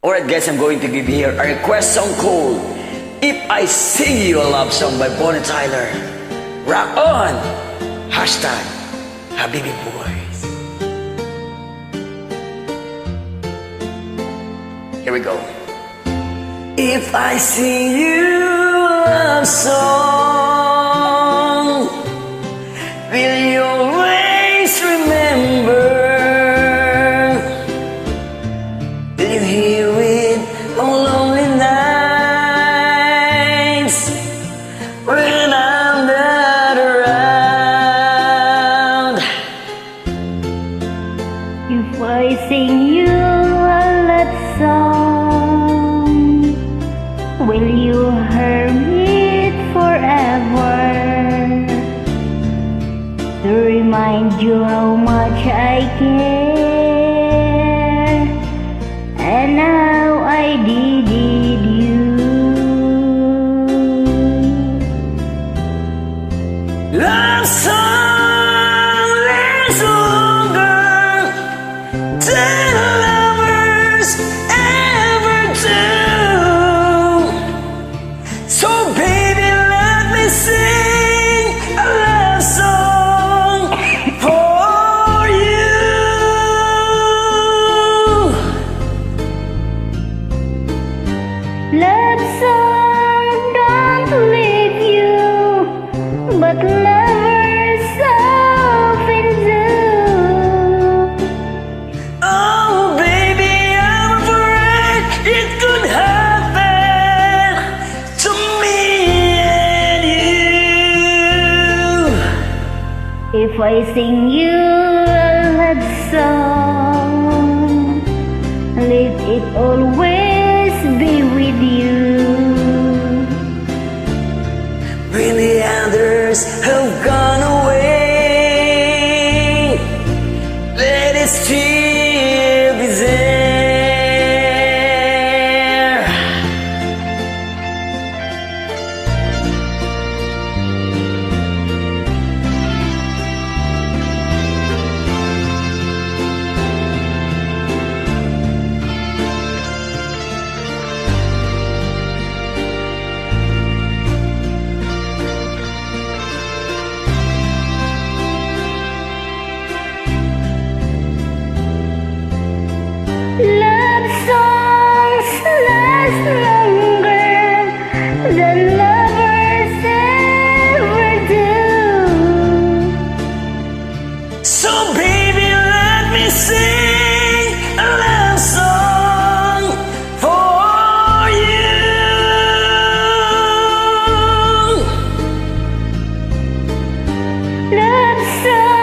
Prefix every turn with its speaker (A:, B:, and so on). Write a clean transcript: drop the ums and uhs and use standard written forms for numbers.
A: Alright guys, I'm going to give here a request song called If I Sing You a Love Song by Bonnie Tyler. Rock on! Hashtag Habibi Boys. Here we go. If I sing you a love song, will you always remember? Will you hear it on lonely nights when I'm not around?
B: If I sing you a love song, will you hear it forever? To remind you how much I care and how I needed you.
A: Love song lasts longer than lovers ever do. So baby, let me sing a love song for you.
B: Love song don't leave you, but lovers often do.
A: Oh baby, I'm afraid it could happen to me and you.
B: If I sing you a love song, let it always be with you.
A: When the others have gone away, let it still be there.
B: Love songs last longer than lovers ever do.
A: So baby, let me sing a love song for you.
B: Love songs